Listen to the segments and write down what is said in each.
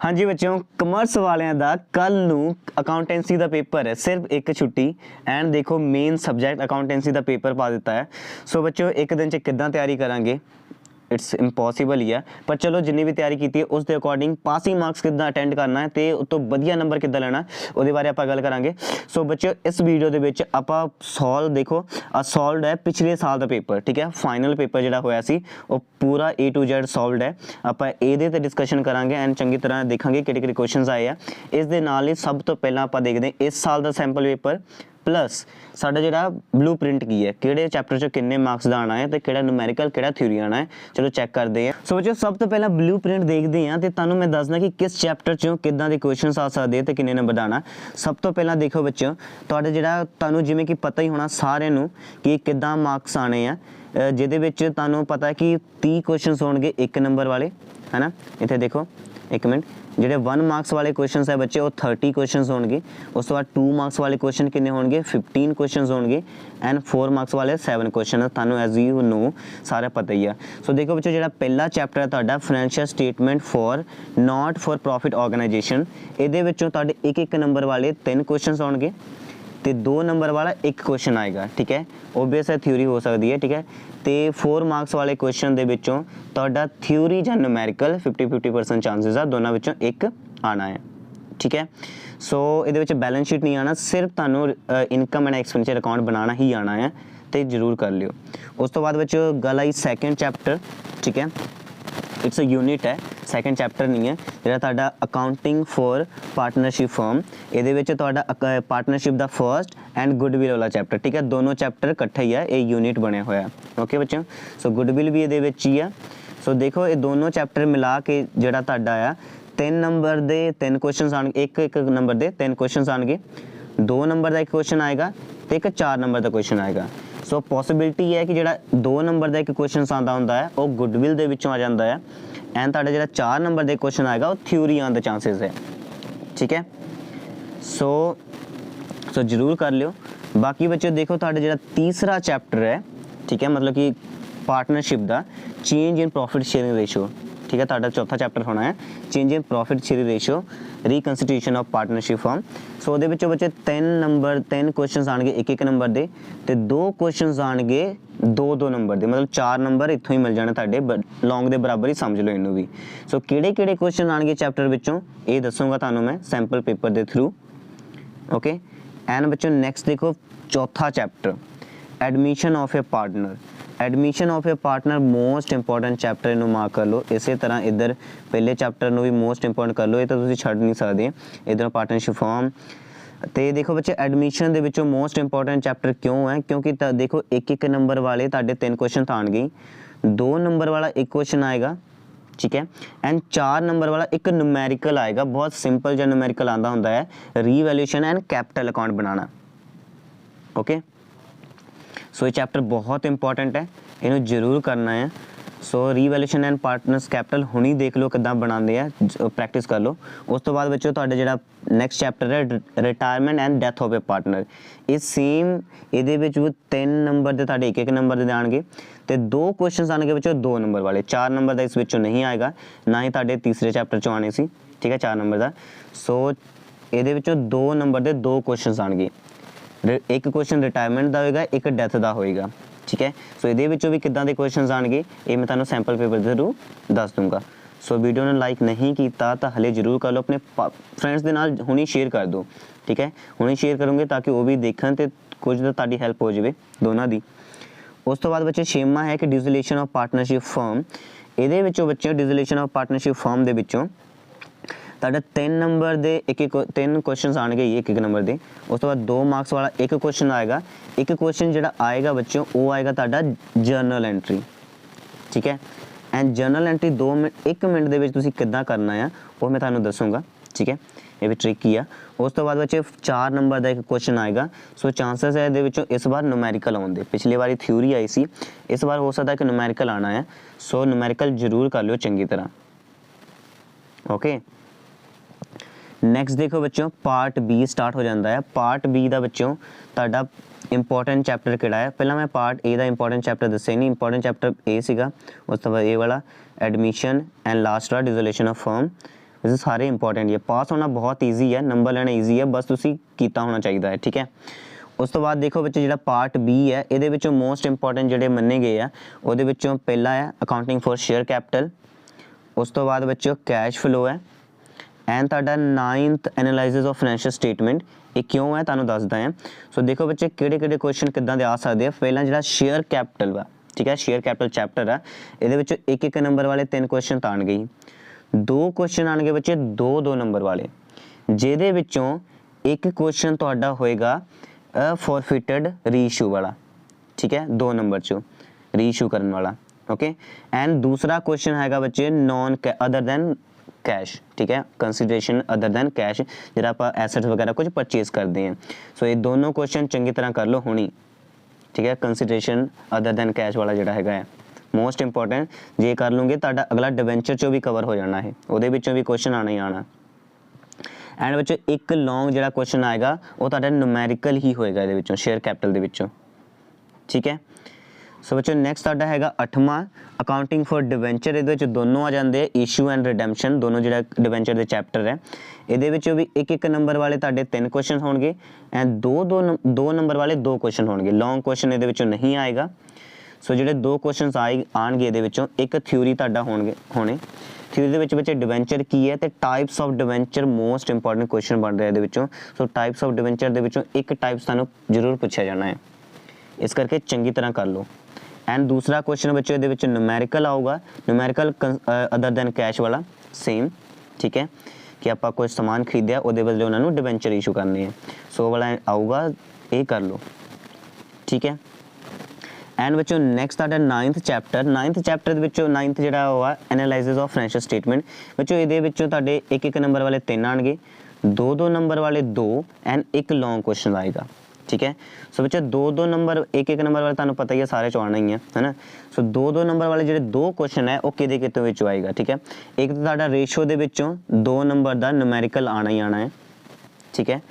हाँ जी बच्चों, कमर्स वालियां दा कल नू अकाउंटेंसी का पेपर है, सिर्फ एक छुट्टी एंड देखो मेन सबजैक्ट अकाउंटेंसी का पेपर पा दिता है। सो बच्चों एक दिन च किद्दां तैयारी करांगे, इट्स इंपॉसिबल ही है, पर चलो जिन्नी भी तैयारी की उस दे अकॉर्डिंग पासिंग मार्क्स किद्दां अटेंड करना है तो उस तो वधिया नंबर किद्दां लेना उसदे बारे आपां गल करांगे। सो बच्चों इस वीडियो दे विच आपां सॉल्व देखो सॉल्वड है पिछले साल का पेपर, ठीक है। फाइनल पेपर जिहड़ा होया सी वो पूरा A to Z सॉल्वड है। आपां इहदे ते डिस्कशन करांगे एंड चंगी तरह देखांगे किहड़े-किहड़े क्वेश्चंस आए आ। इस दे नाल ही सब तो पहला आपां देखदे हां इस साल का सैंपल पेपर प्लस साडा जिहड़ा ब्लू प्रिंट की है, किहड़े चैप्टर चो किन्ने मार्क्स दा आना है तो किहड़ा न्यूमेरिकल किहड़ा थ्योरी आना है, चलो चैक करते हैं। सो बच्चों सब तो पहला ब्लू प्रिंट देखते हैं तो तुहानूं मैं दसदा कि किस चैप्टर चों किदां दे क्वेश्चंस आ सकदे हैं ते किन्ने नंबर दा आना। सब तो पहला देखो बच्चों तुहाडा जिहड़ा तुहानूं जिवें कि पता ही होना सारिਆਂ ਨੂੰ कि किदां मार्क्स आने आ, जिहदे विच तुहानूं पता है कि 30 क्वेश्चंस होणगे 1 नंबर वाले, है ना। इत्थे देखो एक मिनट, ਜਿਹੜੇ 1 मार्क्स वाले क्वेश्चन है बच्चे वो 30 क्वेश्चन होंगे, उस तो बाद 2 मार्क्स वाले क्वेश्चन कितने होंगे 15 क्वेश्चन होंगे एंड 4 मार्क्स वाले 7 क्वेश्चन। तुहानूं एज यू नो सारा पता ही है। सो देखो बच्चों जो पहला चैप्टर है तुहाडा financial statement for not for profit organisation, ये एक एक नंबर वाले 3 क्वेश्चन होंगे तो 2 नंबर वाला 1 क्वेश्चन आएगा, ठीक है। ओबीएस है थ्योरी हो सकती है, ठीक है। तो 4 मार्क्स वाले क्वेश्चन दे विचों तुहाडा थ्योरी या न्यूमेरिकल 50-50% चांसेस आ दोनों विचों एक आना है, ठीक है। सो ये बैलेंस शीट नहीं आना, सिर्फ तुहानूं इनकम एंड एक्सपेंडिचर अकाउंट बनाना ही आना है, तो जरूर कर लियो। उस तो बाद बच्चों गल आई सैकेंड चैप्टर, ठीक है। इट्स अ यूनिट है, सैकेंड चैप्टर नहीं है। जिहड़ा तुहाडा अकाउंटिंग फॉर पार्टनरशिप फर्म, ये विच तुहाडा पार्टनरशिप दा फर्स्ट एंड गुडविल वाला चैप्टर, ठीक है। दोनों चैप्टर इकट्ठे ही है, ये यूनिट बने होया, ओके बच्चों। सो गुडविल भी ये विच ही है। सो देखो ये दोनों चैप्टर मिला के जिहड़ा तुहाडा आ 3 नंबर दे 3 क्वेश्चन आएंगे, एक नंबर दे 3 क्वेश्चन आएंगे, 2 नंबर का एक क्वेश्चन आएगा तो एक 4 नंबर का क्वेश्चन आएगा। सो पॉसिबिलिटी है कि जिहड़ा 2 नंबर का एक क्वेश्चन आंदा हुंदा है वो गुडविल दे विचों आ जांदा है एंड तुहाडा जिहड़ा 4 नंबर का क्वेश्चन आएगा वो थ्योरी आने के चांसेस है, ठीक है। सो जरूर कर लियो। बाकी बच्चों देखो तुहाडा जिहड़ा तीसरा चैप्टर है, ठीक है, मतलब कि पार्टनरशिप दा change in profit sharing ratio, ठीक है। तुहाडा चौथा चैप्टर होना है change in profit sharing ratio reconstitution of partnership firm. So उहदे विचों बच्चे 3 क्वेश्चन आएंगे एक नंबर दे ते 2 क्वेश्चन आएंगे 2 नंबर दे, मतलब 4 नंबर इत्थों ही मिल जाने तुहाडे लॉन्ग दे बराबर ही समझ लो इनू भी। सो किहड़े क्वेश्चन आएंगे चैप्टर विचों ये दसूंगा तुहानूं मैं sample paper they through, okay. And बच्चों नैक्सट देखो चौथा chapter admission of A partner. Admission of A partner most important chapter, इनू मार्क कर लो। इस तरह इधर पहले चैप्टर भी मोस्ट इंपॉर्टेंट कर लो, ये तो तुसीं छड्ड नहीं सकते। इधर पार्टनरशिप फॉर्म तो देखो बच्चे एडमिशन दे विचों मोस्ट इंपॉर्टेंट चैप्टर क्यों है, क्योंकि देखो एक नंबर वाले तुहाडे 3 क्वेश्चन आएंगे, 2 नंबर वाला 1 क्वेश्चन आएगा, ठीक है। एंड 4 नंबर वाला एक न्यूमेरिकल आएगा, बहुत सिंपल जो न्यूमेरिकल आंदा हुंदा है रीवैल्यूएशन एंड कैपिटल अकाउंट बनाना, ओके। सो ये चैप्टर बहुत इंपॉर्टेंट है, इन्हें जरूर करना है। So revaluation and partners capital हुणी देख लो किद्दां बनाते हैं, प्रैक्टिस कर लो। उस तो बाद बच्चों तुहाडा जिहड़ा नैक्सट चैप्टर है retirement and death of A partner, ये सेम ये 3 नंबर के तुहाडे एक नंबर दे आएंगे तो 2 क्वेश्चन आएंगे बच्चों 2 नंबर वाले, 4 नंबर का इस विचों नहीं आएगा, ना ही तुहाडे तीसरे चैप्टर चों आने सी, ठीक है, 4 नंबर का। सो ये 2 नंबर के 2 क्वेश्चन आएंगे, एक क्वेश्चन रिटायरमेंट का होएगा, एक डैथ का होएगा, ठीक है। सो ये भी किद्दां दे क्वेश्चन आएंगे ये मैं तुहानूं सैंपल पेपर के थ्रू दस दूंगा। सो वीडियो ने लाइक नहीं किया तो हले जरूर कर लो, अपने फ्रेंड्स के नाल हुणी शेयर कर दो, ठीक है। हुणी शेयर करोगे ताकि वो भी देखन तो कुछ तो तुहाडी हैल्प हो जाए दोनों की। उस तो बाद बच्चे छेवां है कि डिसोल्यूशन ऑफ पार्टनरशिप फर्म, ये बच्चों डिसोल्यूशन ऑफ पार्टनरशिप फर्म के विचों तुहाडा 3 नंबर दे एक 3 क्वेश्चन आएंगे एक नंबर दे, उस तो बाद 2 मार्क्स वाला एक क्वेश्चन आएगा, एक क्वेश्चन जिहड़ा आएगा बच्चों वो आएगा तुहाडा जर्नल एंट्री, ठीक है। एंड जर्नल एंट्री 1 मिनट दे विच तुसीं किद्दां करना है वो मैं तुहानूं दसूंगा, ठीक है। ये भी ट्रिक ही है। उस तो बाद बच्चे 4 नंबर का एक क्वेश्चन आएगा। सो चांसेस है ये इस बार न्यूमेरिकल आउण दे, पिछली बारी थ्योरी आई सी, इस बार हो सकता है कि न्यूमेरिकल आना है। सो न्यूमेरिकल जरूर कर लो चंगी तरह, ओके। नैक्सट देखो बच्चों पार्ट बी स्टार्ट हो जाता है। पार्ट बी का बच्चों तुहाडा इंपॉर्टेंट चैप्टर किहड़ा है, पहला मैं पार्ट ए का इंपॉर्टेंट चैप्टर दस्से नहीं, इंपॉर्टेंट चैप्टर ए सीगा, उस तो बाद ए वाला एडमिशन एंड लास्ट वाला डिसोल्यूशन ऑफ फर्म, ਇਹ ਸਾਰੇ ਇੰਪੋਰਟੈਂਟ ਹੈ। ਪਾਸ ਹੋਣਾ ਬਹੁਤ ਈਜ਼ੀ ਹੈ, ਨੰਬਰ ਲੈਣਾ ਈਜ਼ੀ ਹੈ, ਬਸ ਤੁਸੀਂ ਕੀਤਾ ਹੋਣਾ ਚਾਹੀਦਾ ਹੈ, ਠੀਕ ਹੈ। ਉਸ ਤੋਂ ਬਾਅਦ ਦੇਖੋ ਬੱਚੇ ਜਿਹੜਾ ਪਾਰਟ ਬੀ ਹੈ ਇਹਦੇ ਵਿੱਚੋਂ ਮੋਸਟ ਇੰਪੋਰਟੈਂਟ ਜਿਹੜੇ ਮੰਨੇ ਗਏ ਆ ਉਹਦੇ ਵਿੱਚੋਂ ਪਹਿਲਾ ਹੈ ਅਕਾਊਂਟਿੰਗ ਫॉर ਸ਼ੇਅਰ ਕੈਪੀਟਲ। ਉਸ ਤੋਂ ਬਾਅਦ ਬੱਚਿਓ ਕੈਸ਼ ਫਲੋ ਹੈ ਐਂਡ ਤੁਹਾਡਾ 9th analysis of financial statement. ਇਹ ਕਿਉਂ ਹੈ ਤੁਹਾਨੂੰ ਦੱਸਦਾ ਹਾਂ। ਸੋ ਦੇਖੋ ਬੱਚੇ ਕਿਹੜੇ ਕਿਹੜੇ ਕੁਐਸਚਨ ਕਿੱਦਾਂ ਦੇ ਆ ਸਕਦੇ ਆ। ਪਹਿਲਾਂ ਜਿਹੜਾ ਸ਼ੇਅਰ ਕੈਪੀਟਲ ਵਾ, ਠੀਕ ਹੈ, ਸ਼ੇਅਰ ਕੈਪੀਟਲ ਚੈਪਟਰ ਆ, ਇਹਦੇ ਵਿੱਚੋਂ ਇੱਕ ਇੱਕ ਨੰਬਰ ਵਾਲੇ 3 ਕੁਐਸਚਨ ਤਾਂ ਆਉਣਗੇ। 2 ਕੁਐਸਚਨ ਆਉਣਗੇ ਬੱਚੇ 2 ਨੰਬਰ ਵਾਲੇ, ਜਿਹਦੇ ਵਿੱਚੋਂ ਇੱਕ ਕੁਐਸਚਨ ਤੁਹਾਡਾ ਹੋਏਗਾ ਫੋਰਫਿਟਡ ਰੀਇਸ਼ੂ ਵਾਲਾ, ਠੀਕ ਹੈ, 2 ਨੰਬਰ 'ਚੋਂ ਰੀਇਸ਼ੂ ਕਰਨ ਵਾਲਾ, ਓਕੇ। ਐਂਡ ਦੂਸਰਾ ਕੁਐਸਚਨ ਹੈਗਾ ਬੱਚੇ ਨॉन ਅਦਰ ਦੈਨ कैश, ठीक है, कंसिडरेशन अदर दैन कैश, ਜਿਹੜਾ ਆਪਾਂ ਐਸੈਟਸ ਵਗੈਰਾ ਕੁਝ ਪਰਚੇਸ ਕਰਦੇ ਹਾਂ। ਸੋ ਇਹ ਦੋਨੋਂ ਕੁਐਸਚਨ ਚੰਗੀ ਤਰ੍ਹਾਂ ਕਰ ਲਓ ਹੁਣੀ, ਠੀਕ ਹੈ। ਕੰਸਿਡरेशन ਅਦਰ ਦੈਨ ਕੈਸ਼ ਵਾਲਾ ਜਿਹੜਾ ਹੈਗਾ ਹੈ ਮੋਸਟ ਇੰਪੋਰਟੈਂਟ, ਜੇ ਕਰ ਲਓਗੇ ਤੁਹਾਡਾ ਅਗਲਾ ਡਿਬੈਂਚਰ ਚੋਂ ਵੀ ਕਵਰ ਹੋ ਜਾਣਾ ਹੈ, ਉਹਦੇ ਵਿੱਚੋਂ ਵੀ ਕੁਐਸਚਨ ਆਣਾ ਹੀ ਆਣਾ। ਐਂਡ ਵਿੱਚ ਇੱਕ ਲੌਂਗ ਜਿਹੜਾ ਕੁਐਸਚਨ ਆਏਗਾ ਉਹ ਤੁਹਾਡਾ ਨੂਮੈਰੀਕਲ ਹੀ ਹੋਏਗਾ ਇਹਦੇ ਵਿੱਚੋਂ, ਸ਼ੇਅਰ ਕੈਪੀਟਲ ਦੇ ਵਿੱਚੋਂ, ਠੀਕ ਹੈ। ਸੋ ਬੱਚੋ ਨੈਕਸਟ ਤੁਹਾਡਾ ਹੈਗਾ 8ਵਾਂ ਅਕਾਊਂਟਿੰਗ ਫॉर ਡਿਬੈਂਚਰ। ਇਹਦੇ ਵਿੱਚ ਦੋਨੋਂ ਆ ਜਾਂਦੇ ਇਸ਼ੂ ਐਂਡ ਰਿਡੈਂਪਸ਼ਨ, ਦੋਨੋਂ ਜਿਹੜਾ ਡਿਬੈਂਚਰ ਦੇ ਚੈਪਟਰ ਹੈ। ਇਹਦੇ ਵਿੱਚੋਂ ਵੀ ਇੱਕ ਇੱਕ ਨੰਬਰ ਵਾਲੇ ਤੁਹਾਡੇ 3 ਕੁਐਸਚਨ ਹੋਣਗੇ ਐਂਡ ਦੋ ਨੰਬਰ ਵਾਲੇ 2 ਕੁਐਸਚਨ ਹੋਣਗੇ। ਲੌਂਗ ਕੁਐਸਚਨ ਇਹਦੇ ਵਿੱਚੋਂ ਨਹੀਂ ਆਏਗਾ। ਸੋ ਜਿਹੜੇ 2 ਕੁਐਸਚਨਸ ਆਣਗੇ ਇਹਦੇ ਵਿੱਚੋਂ, ਇੱਕ ਥਿਊਰੀ ਤੁਹਾਡਾ ਹੋਣੇ। ਥਿਊਰੀ ਦੇ ਵਿੱਚ ਬੱਚੇ ਡਿਬੈਂਚਰ ਕੀ ਹੈ ਤੇ types of debenture most important question ਬਣ ਰਿਹਾ ਇਹਦੇ ਵਿੱਚੋਂ। ਸੋ ਟਾਈਪਸ ਆਫ ਡਿਬੈਂਚਰ ਦੇ ਵਿੱਚੋਂ ਇੱਕ ਟਾਈਪਸ ਤੁਹਾਨੂੰ ਜ਼ਰੂਰ ਪੁੱਛਿਆ ਜਾਣਾ ਹੈ, ਇਸ ਕਰਕੇ ਚੰਗੀ ਤਰ੍ਹਾਂ ਕਰ ਲਓ। ਐਂਡ ਦੂਸਰਾ ਕੁਐਸਚਨ ਬੱਚੇ ਇਹਦੇ ਵਿੱਚ ਨੂਮੈਰੀਕਲ ਆਊਗਾ, ਨੂਮੈਰੀਕਲ ਅਦਰ ਦੈਨ ਕੈਸ਼ ਵਾਲਾ ਸੇਮ, ਠੀਕ ਹੈ, ਕਿ ਆਪਾਂ ਕੋਈ ਸਮਾਨ ਖਰੀਦਿਆ ਉਹਦੇ ਬਦਲੇ ਉਹਨਾਂ ਨੂੰ ਡਿਬੈਂਚਰ ਇਸ਼ੂ ਕਰਨੇ ਹੈ। ਸੋ ਵਾਲਾ ਆਊਗਾ, ਇਹ ਕਰ ਲਓ, ਠੀਕ ਹੈ। ਐਂਡ ਬੱਚੋ ਨੈਕਸਟ ਤੁਹਾਡਾ 9th ਚੈਪਟਰ ਦੇ ਵਿੱਚੋਂ 9th ਜਿਹੜਾ ਉਹ ਆ ਐਨਾਲਾਈਸਿਸ ਆਫ ਫਾਈਨੈਂਸ਼ੀਅਲ ਸਟੇਟਮੈਂਟ। ਬੱਚੋ ਇਹਦੇ ਵਿੱਚੋਂ ਤੁਹਾਡੇ ਇੱਕ ਇੱਕ ਨੰਬਰ ਵਾਲੇ 3 ਆਣਗੇ, 2 ਨੰਬਰ ਵਾਲੇ 2 ਐਂਡ ਇੱਕ ਲੌਂਗ ਕੁਐਸਚਨ ਆਏਗਾ, ठीक है। सो बच्चे 2 नंबर एक नंबर वाले तुहानू पता ही है सारे चो आना ही है ना। सो 2 नंबर वाले जो 2 क्वेश्चन है वो किते कितों विचों आएगा, ठीक है। एक तो तुहाडा रेशो दे विचों 2 नंबर दा न्यूमेरिकल आना ही आना है, ठीक है।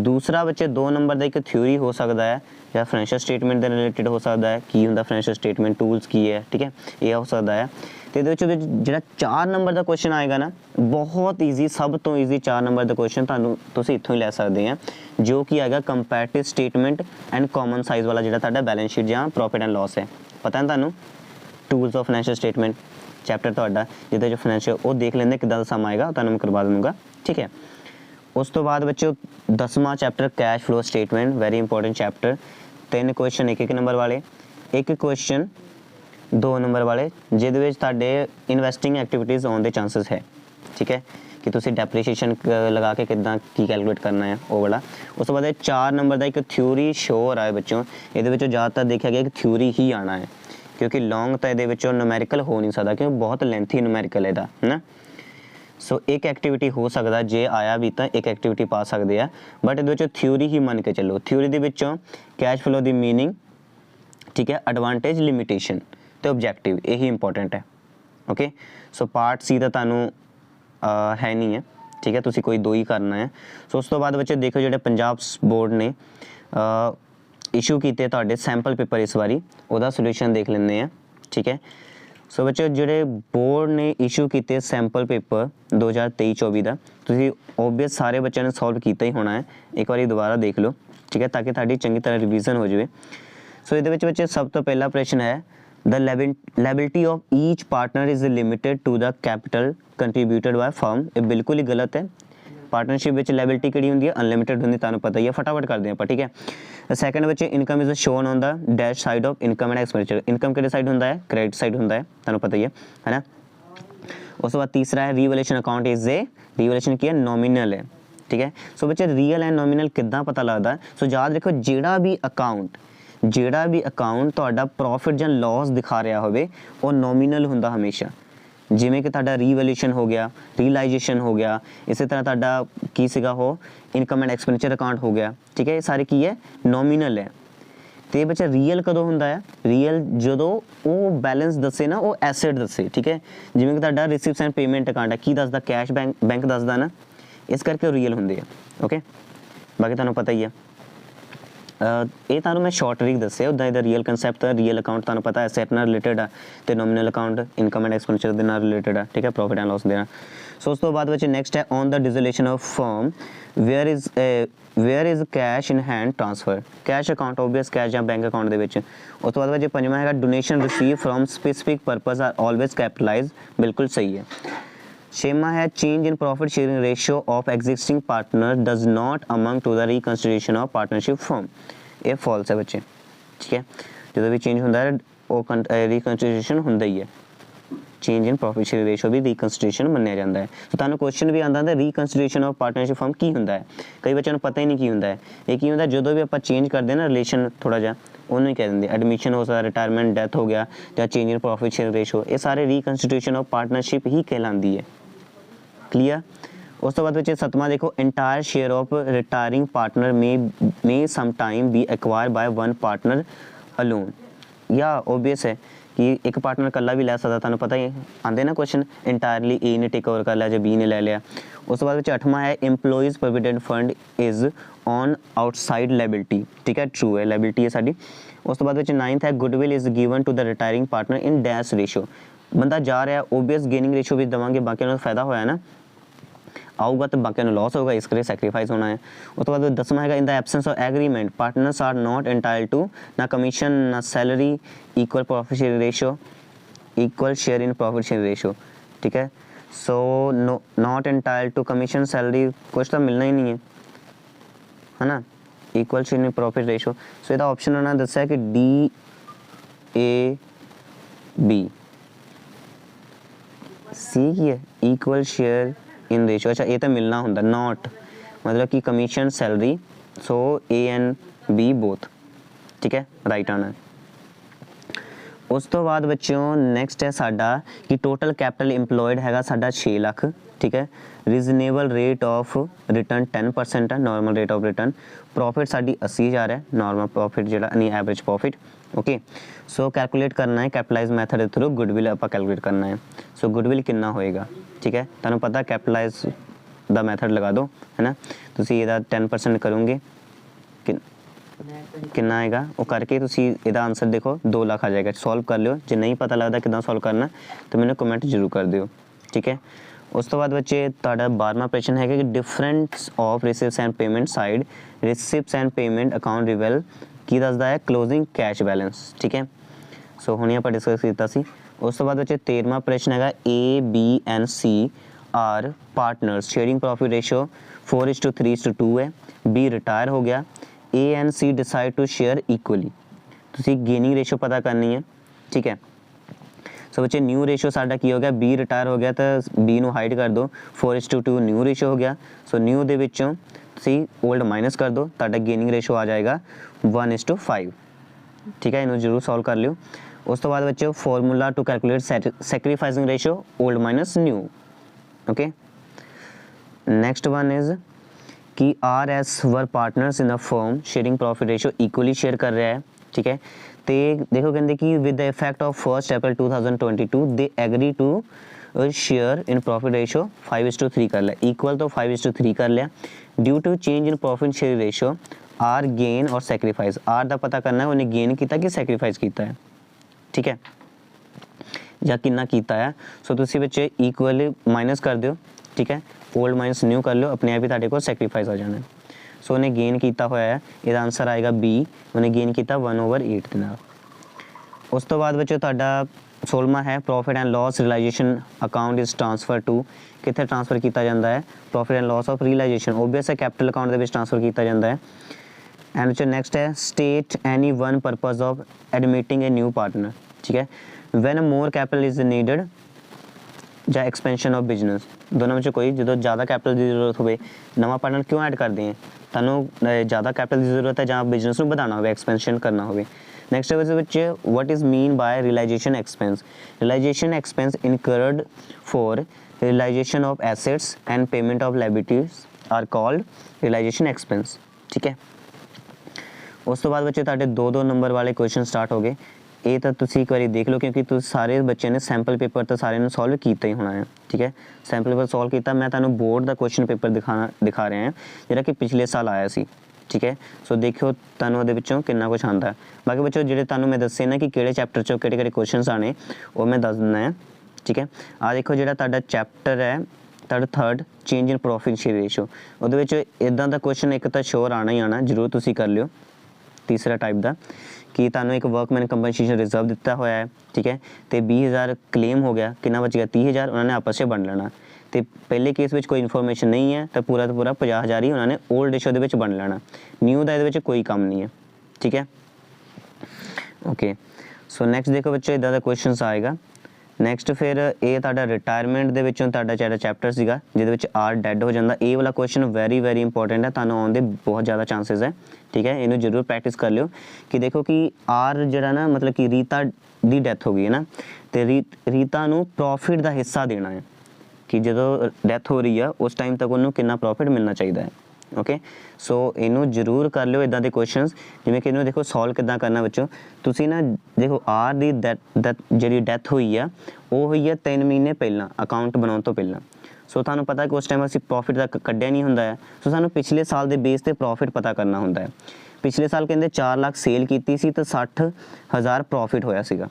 दूसरा बच्चे 2 नंबर का एक थ्योरी हो सकता है या फाइनैंशियल स्टेटमेंट के रिलेटेड हो सकता है, की हुंदा फाइनैंशियल स्टेटमेंट टूल्स की है, ठीक है, ये हो सकता है। तो ये जो 4 नंबर का क्वेश्चन आएगा ना, बहुत ईजी, सब तो ईजी 4 नंबर का क्वेश्चन तुसीं इत्थों ही लै सकते हैं, जो कि आएगा comparative statement and common size वाला जो तुहाडा बैलेंस शीट या प्रॉफिट एंड लॉस है, पता है तुहानू। Tools of financial statement chapter तुहाडा जिहदे जो फाइनैंशियल वो देख लेंदे किदां दा सम आएगा, तुहानू मैं करवा दूँगा, ठीक है। उस तो बाद बच्चों 10वां chapter cash flow statement, very important chapter. 3 question एक नंबर वाले, एक क्वेश्चन 2 नंबर वाले, जिहदे विच तुहाडे इन्वेस्टिंग एक्टिविटीज़ आउण दे चांसेस है, ठीक है, कि तुसीं डेप्रीशिएशन लगा के किदां की कैलकुलेट करना है वो वाला। उस तो बाद 4 नंबर का एक थ्योरी श्योर है बच्चों, ये ज़्यादातर देखा गया कि थ्योरी ही आना है, क्योंकि लॉन्ग तो ये न्यूमेरिकल हो नहीं सकता, क्योंकि बहुत लेंथी न्यूमेरिकल है ना। सो एक एक्टिविटी हो सकता जे आया भी तो एक एक्टिविटी पा सकते हैं, बट ये थ्योरी ही मन के चलो। थ्योरी के विचों कैश फ्लो की मीनिंग, ठीक है, एडवांटेज, लिमिटेशन तो ऑब्जेक्टिव, यही इंपॉर्टेंट है, ओके। सो पार्ट सी तो तुहानू है नहीं है, ठीक है, तुसी कोई 2 ही करना है। सो उस तो बाद बच्चे देखो जो पंजाब बोर्ड ने इशू किए तुहाडे सैंपल पेपर इस बारी, उसका सोल्यूशन देख लेंगे हैं, ठीक है। सो बच्चों जोड़े बोर्ड ने इशू किए सैंपल पेपर 2023-24 का, तुसी ओबवियस सारे बच्चों ने सॉल्व किया ही होना है, एक बार दोबारा देख लो, ठीक है, ताकि तुहाडी चंगी तरह रिवीजन हो जाए। सो ये बच्चे सब तो पहला प्रश्न है, the liability of each partner is limited to the capital contributed by firm. ये बिल्कुल ही गलत है। पार्टनरशिप में लायबिलिटी किहड़ी हुंदी है, अनलिमिटेड हुंदी, तुहानू पता ही है, फटाफट करते हैं, ठीक है। सैकेंड बच्चे income is shown on the dash side of income and expenditure. Income किहड़े साइड हुंदा है, क्रेडिट साइड हुंदा है, तुहानू पता ही है ना। उस बाद तीसरा है revaluation account is a, revaluation की है, नॉमिनल है, ठीक है। सो बच्चे रियल एंड नॉमिनल किद्दां पता लगता है। सो याद रखो जिहड़ा भी अकाउंट तुहाडा प्रॉफिट जां लॉस दिखा रहा होवे वो नॉमिनल हुंदा हमेशा, जिमें कि तुहाडा रिवैल्यूएशन हो गया, रियलाइजेशन हो गया, इसी तरह तुहाडा की सीगा हो इनकम एंड एक्सपेंडिचर अकाउंट हो गया, ठीक है, ये सारे की है, नॉमिनल है। तो बच्चा रियल कदों हुंदा है, रियल जदों वो बैलेंस दसे ना, वो एसेट दसे, ठीक है, जिमें कि तुहाडा रिसीप्ट्स एंड पेमेंट अकाउंट है, की दसदा, कैश बैंक दसदा ना, इस करके रियल हुंदे है, ओके। बाकी तुहानू पता ही है, ये तुहानू मैं शॉर्ट ट्रिक दस्से, उदा इहदा रियल कंसैप्ट, रियल अकाउंट तुहानू पता एसेट नाल रिलेटेड है, तो nominal account income and expenditure दे नाल रिलेटेड है, ठीक है, प्रॉफिट एंड लॉस दे नाल। सो उस तो बाद बच्चे नेक्स्ट है on the dissolution of firm where is cash in hand transfer, cash account obvious cash या बैंक अकाउंट दे विच। उस तो बाद बच्चे पंजवां है donation receive from specific purpose are always capitalise, बिल्कुल सही है। छेवां है change in profit sharing ratio of existing partner does not among to the reconsideration of partnership firm, ये फॉल्स है बच्चे, ठीक है। जो भी चेंज होंदा है वो रिकंसिडरेशन होंदा ही है, change in profit sharing ratio भी रिकंसिडरेशन मन्निया जाता है। तो तुहानूं क्वेश्चन भी आंदा है रिकंसिडरेशन ऑफ पार्टनरशिप फर्म की हुंदा है, कई बच्चों को पता ही नहीं की हुंदा है। ये की हुंदा जो भी आपां चेंज करते हैं ना रिलेशन थोड़ा जा उन्होंने कह देंगे एडमिशन हो सकता, रिटायरमेंट डेथ हो गया या change in profit sharing ratio, ये सारे रिकंसिडरेशन ऑफ पार्टनरशिप ही कहलाती है। क्लियर। उस तो बाद बच्चे सतवां देखो entire share of retiring partner may some time be acquire by one partner alone, या ओबीएस है कि एक पार्टनर कला भी लै सकता, तुहानूं पता ही आंदे ना क्वेश्चन इंटायरली ए ने टेक ओवर कर लिया जो बी ने ले लिया। उस तो बाद बच्चे अठवां है employees provident fund is an outside liability, ठीक है ट्रू है, लायबिलिटी है साडी। उस तो बाद बच्चे नाइन्थ है goodwill is given to the retiring partner in dash ratio, बंदा जा रहा है ओबीएस गेनिंग रेशियो भी देवांगे, बाकी को फायदा होया ना आऊगा तो बाकी लॉस होगा, इस करके सैक्रीफाइस होना है। उस तो बाद 10वां है in the absence of agreement partners are not entitled to ना कमीशन ना salary equal profit share ratio, equal share in profit share ratio, ठीक है। So no not entitled to commission salary कुछ तो मिलना ही नहीं है ना, equal share in profit ratio. So इसका ऑप्शन उन्होंने दसा कि डी ए बी सी की है इक्वल शेयर इन रेशियो। अच्छा ये तो मिलना होंगे नॉट मतलब कि commission salary, so A and B both, ठीक है राइट आना है। उस तो बाद बच्चों नेक्स्ट है साडा कि टोटल कैपिटल इंप्लॉयड हैगा साडा 6 लाख, ठीक है। रीजनेबल रेट ऑफ रिटर्न 10% है, normal rate of return. Profit साडी 80,000 है, नॉर्मल प्रॉफिट जो नहीं average profit, okay. So calculate करना है कैपिटलाइज मैथड के थ्रू गुडविल आप कैलकुलेट करना है। सो गुडविल कितना होएगा, ठीक है तुहानूं पता कैपिटलाइज दा मैथड लगा दो है ना, तुसीं इहदा 10% करोगे कितना आएगा वो करके तुसीं इहदा आंसर देखो 2 लाख आ जाएगा, सॉल्व कर लियो। जो नहीं पता लगता कितना सॉल्व करना तो मैंने कमेंट जरूर कर दियो, ठीक है। उस तो बाद बच्चे तुहाडा 12वां प्रश्न है कि difference of receipts and payment side receipts and payment account reveal की दसदा है क्लोजिंग कैश बैलेंस, ठीक है। सो हुणे आपां डिस्कस कीता सी। उस तो बाद बच्चे 13वां प्रश्न हैगा A B and C are partners sharing profit ratio 4:3:2 है, बी रिटायर हो गया, A and C decide to share equally, तुसीं गेनिंग रेशियो पता करनी है, ठीक है। सो बच्चे न्यू रेशियो साडा की हो गया, बी रिटायर हो गया तो बी नू हाइड कर दो, 4:2 न्यू रेशियो हो गया। सो न्यू दे विचों तुसीं ओल्ड माइनस कर दो, तुहाडा गेनिंग रेशियो आ जाएगा 1:5, ठीक है इन्हों जरूर सॉल्व कर लियो। उस तो बाद बच्चों formula to calculate sacrificing ratio old minus new, okay. Next one is कि R S were partners in the firm sharing profit ratio equally share कर रहा है, ठीक है। तो देखो कहते कि with the effect of 1 April 2022 they agree to share in profit ratio 5:3 कर लिया, इक्वल तो 5:3 कर लिया। Due to change in profit share ratio R gain और सैक्रीफाइस, आर का पता करना है उन्हें गेन किया कि सैक्रीफाइस किया है, ठीक है या कितना कीता है। सो तुसी बच्चे इक्वल माइनस कर दो, ठीक है ओल्ड माइनस न्यू कर लो, अपने आप ही तुहाडे को सैक्रीफाइस हो जाना है। सो उन्हें गेन किया होया है, इसका आंसर आएगा बी, उन्हें गेन किया 1/8 के नाल। उस तो बाद बच्चों तुहाडा 16वां है profit and loss realisation account is transfer to, कित्थे ट्रांसफर किया जाता है profit and loss of realisation obvious है कैपिटल अकाउंट के विच ट्रांसफर किया जाता है। एंड जो नेक्स्ट है state any one purpose of admitting a new partner, ठीक है van more capital is needed या एक्सपेंशन ऑफ बिजनेस, दोनों में कोई जो ज़्यादा कैपिटल की जरूरत हो नवा पार्टनर क्यों ऐड करते हैं, तुहानूं ज़्यादा कैपिटल की जरूरत है जहाँ बिजनेस को बढ़ाना हो एक्सपेंशन करना हो। नेक्स्ट है बच्चे what is mean by realisation expense incurred for realisation of assets and payment of liabilities are called realisation expense, ठीक है। उस तो बाद बच्चे तुहाडे 2-2 नंबर वाले क्वेश्चन स्टार्ट हो गए, ये तो तुसी एक बार देख लो क्योंकि तुम सारे बच्चे ने सैंपल पेपर तो सारे सॉल्व किया ही होना है, ठीक है सैंपल पेपर सॉल्व किया। मैं तुहानूं बोर्ड का क्वेश्चन पेपर दिखा रहे हैं जिहड़ा कि पिछले साल आया सी, ठीक है सो देखियो तुहानूं उहदे विचों कितना कुछ आंदा है। बाकी बच्चों जिहड़े तुहानूं मैं दस्से ना कि किहड़े चैप्टर चों किहड़े क्वेश्चन आने वो मैं दस दिना है, ठीक है। आ देखो जिहड़ा तुहाडा चैप्टर है ਤੁਹਾਡਾ ਥਰਡ ਚੇਂਜ ਇਨ ਪ੍ਰੋਫਿਟ ਸ਼ੇਅਰ ਰੇਸ਼ੋ, ਉਹਦੇ ਵਿੱਚ ਇਦਾਂ ਦਾ ਕੁਐਸਚਨ ਇੱਕ ਤਾਂ ਸ਼ੋਰ ਆਣਾ ਹੀ ਆਣਾ, ਜ਼ਰੂਰ ਤੁਸੀਂ ਕਰ ਲਿਓ। ਤੀਸਰਾ ਟਾਈਪ ਦਾ ਕਿ ਤੁਹਾਨੂੰ ਇੱਕ ਵਰਕਮੈਨ ਕੰਪਨਸੇਸ਼ਨ ਰਿਜ਼ਰਵ ਦਿੱਤਾ ਹੋਇਆ ਹੈ, ਠੀਕ ਹੈ, ਤੇ 20,000 ਕਲੇਮ ਹੋ ਗਿਆ, ਕਿੰਨਾ ਬਚ ਗਿਆ 30,000, ਉਹਨਾਂ ਨੇ ਆਪਸ 'ਚ ਵੰਡ ਲੈਣਾ। ਤੇ ਪਹਿਲੇ ਕੇਸ ਵਿੱਚ ਕੋਈ ਇਨਫੋਰਮੇਸ਼ਨ ਨਹੀਂ ਹੈ ਤਾਂ ਪੂਰਾ 50,000 ਹੀ ਉਹਨਾਂ ਨੇ 올ਡ ਰੇਸ਼ੋ ਦੇ ਵਿੱਚ ਵੰਡ ਲੈਣਾ, ਨਿਊ ਦਾ ਇਹਦੇ ਵਿੱਚ ਕੋਈ ਕੰਮ ਨਹੀਂ ਹੈ, ਠੀਕ ਹੈ। ਓਕੇ, ਸੋ ਨੈਕਸਟ ਦੇਖੋ ਬੱਚੋ ਇਦਾਂ ਦਾ ਕੁਐਸਚਨਸ ਆਏਗਾ। ਨੈਕਸਟ ਫਿਰ ਇਹ ਤੁਹਾਡਾ ਰਿਟਾਇਰਮੈਂਟ ਦੇ ਵਿੱਚੋਂ ਤੁਹਾਡਾ ਜਿਹੜਾ ਚੈਪਟਰ ਸੀਗਾ ਜਿਹਦੇ ਵਿੱਚ ਆਰ ਡੈਡ ਹੋ ਜਾਂਦਾ, ਇਹ ਵਾਲਾ ਕੁਐਸਚਨ ਵੈਰੀ ਇੰਪੋਰਟੈਂਟ ਹੈ, ਤੁਹਾਨੂੰ ਆਉਣ ਦੇ ਬਹੁਤ ਜ਼ਿਆਦਾ ਚਾਂਸਸ ਹੈ, ਠੀਕ ਹੈ। ਇਹਨੂੰ ਜ਼ਰੂਰ ਪ੍ਰੈਕਟਿਸ ਕਰ ਲਿਓ ਕਿ ਦੇਖੋ ਕਿ ਆਰ ਜਿਹੜਾ ਨਾ ਮਤਲਬ ਕਿ ਰੀਤਾ ਦੀ ਡੈਥ ਹੋ ਗਈ ਹੈ ਨਾ, ਤੇ ਰੀਤਾ ਨੂੰ ਪ੍ਰੋਫਿਟ ਦਾ ਹਿੱਸਾ ਦੇਣਾ ਹੈ ਕਿ ਜਦੋਂ ਡੈਥ ਹੋ ਰਹੀ ਆ ਉਸ ਟਾਈਮ ਤੱਕ ਉਹਨੂੰ ਕਿੰਨਾ ਪ੍ਰੋਫਿਟ ਮਿਲਣਾ ਚਾਹੀਦਾ ਹੈ। ਓਕੇ, ਸੋ ਇਹਨੂੰ ਜ਼ਰੂਰ ਕਰ ਲਿਓ ਇਦਾਂ ਦੇ ਕੁਐਸਚਨਸ, ਜਿਵੇਂ ਕਿ ਇਹਨੂੰ ਦੇਖੋ ਸੋਲਵ ਕਿੱਦਾਂ ਕਰਨਾ ਬੱਚੋ। ਤੁਸੀਂ ਨਾ ਦੇਖੋ ਆਰ ਦੀ ਜਿਹੜੀ ਡੈਥ ਹੋਈ ਆ ਉਹ ਹੋਈ ਆ 3 ਮਹੀਨੇ ਪਹਿਲਾਂ ਅਕਾਊਂਟ ਬਣਾਉਣ ਤੋਂ ਪਹਿਲਾਂ। ਸੋ ਤੁਹਾਨੂੰ ਪਤਾ ਕਿ ਉਸ ਟਾਈਮ ਅਸੀਂ ਪ੍ਰੋਫਿਟ ਦਾ ਕੱਢਿਆ ਨਹੀਂ ਹੁੰਦਾ ਹੈ, ਸੋ ਸਾਨੂੰ ਪਿਛਲੇ ਸਾਲ ਦੇ ਬੇਸ ਤੇ ਪ੍ਰੋਫਿਟ ਪਤਾ ਕਰਨਾ ਹੁੰਦਾ ਹੈ। ਪਿਛਲੇ ਸਾਲ ਕਹਿੰਦੇ 4 ਲੱਖ ਸੇਲ ਕੀਤੀ ਸੀ ਤਾਂ 60,000 ਪ੍ਰੋਫਿਟ ਹੋਇਆ ਸੀਗਾ।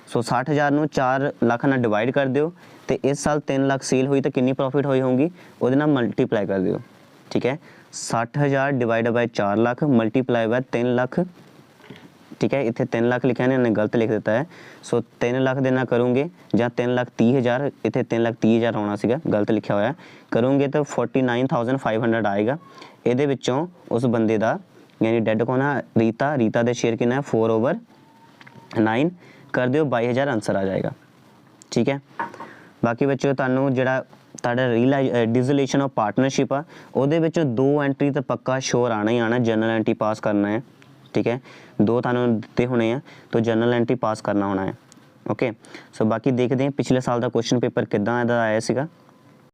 ਸੋ 60,000 ਨੂੰ 4 ਲੱਖ ਨਾਲ ਡਿਵਾਈਡ ਕਰ ਦਿਓ ਤੇ ਇਸ ਸਾਲ 3 ਲੱਖ ਸੇਲ ਹੋਈ ਤਾਂ ਕਿੰਨੀ ਪ੍ਰੋਫਿਟ ਹੋਈ ਹੋਊਗੀ, ਉਹਦੇ ਨਾਲ ਮਲਟੀਪਲਾਈ ਕਰ ਦਿਓ, ਠੀਕ ਹੈ। 60,000 ਡਿਵਾਈਡ ਬਾਈ 4 ਲੱਖ ਮਲਟੀਪਲਾਈ ਬਾਈ 3 ਲੱਖ, ਠੀਕ ਹੈ। ਇੱਥੇ 3 ਲੱਖ ਲਿਖਿਆ ਨੇ, ਇਹਨੇ ਗਲਤ ਲਿਖ ਦਿੱਤਾ ਹੈ। ਸੋ 3 ਲੱਖ ਦੇ ਨਾਲ ਕਰੋਗੇ ਜਾਂ 3,30,000, ਇੱਥੇ 3,30,000 ਆਉਣਾ ਸੀਗਾ, ਗਲਤ ਲਿਖਿਆ ਹੋਇਆ, ਕਰੋਗੇ ਤਾਂ 49,500 ਆਏਗਾ। ਇਹਦੇ ਵਿੱਚੋਂ ਉਸ ਬੰਦੇ ਦਾ ਯਾਨੀ ਡੈਡ ਕੋਣ ਆ ਰੀਤਾ ਦੇ ਸ਼ੇਅਰ ਕਿੰਨਾ ਹੈ 4/9 ਕਰ ਦਿਓ, 22,000 ਆਨਸਰ ਆ ਜਾਏਗਾ, ਠੀਕ ਹੈ। ਬਾਕੀ ਬੱਚੋ ਤੁਹਾਨੂੰ ਜਿਹੜਾ ਤੁਹਾਡਾ ਡਿਸੋਲੂਸ਼ਨ ਆਫ ਪਾਰਟਨਰਸ਼ਿਪ ਆ ਉਹਦੇ ਵਿੱਚ 2 ਐਂਟਰੀ ਤਾਂ ਪੱਕਾ ਸ਼ੋਰ ਆਣਾ ਹੀ ਆਣਾ, ਜਨਰਲ ਐਂਟਰੀ ਪਾਸ ਕਰਨਾ ਹੈ, ਠੀਕ ਹੈ। 2 ਤੁਹਾਨੂੰ ਦਿੱਤੇ ਹੋਣੇ ਆ ਤਾਂ ਜਨਰਲ ਐਂਟਰੀ ਪਾਸ ਕਰਨਾ ਹੋਣਾ ਹੈ। ਓਕੇ, ਸੋ ਬਾਕੀ ਦੇਖਦੇ ਹਾਂ ਪਿਛਲੇ ਸਾਲ ਦਾ ਕੁਐਸਚਨ ਪੇਪਰ ਕਿੱਦਾਂ ਇਹਦਾ ਆਇਆ ਸੀਗਾ।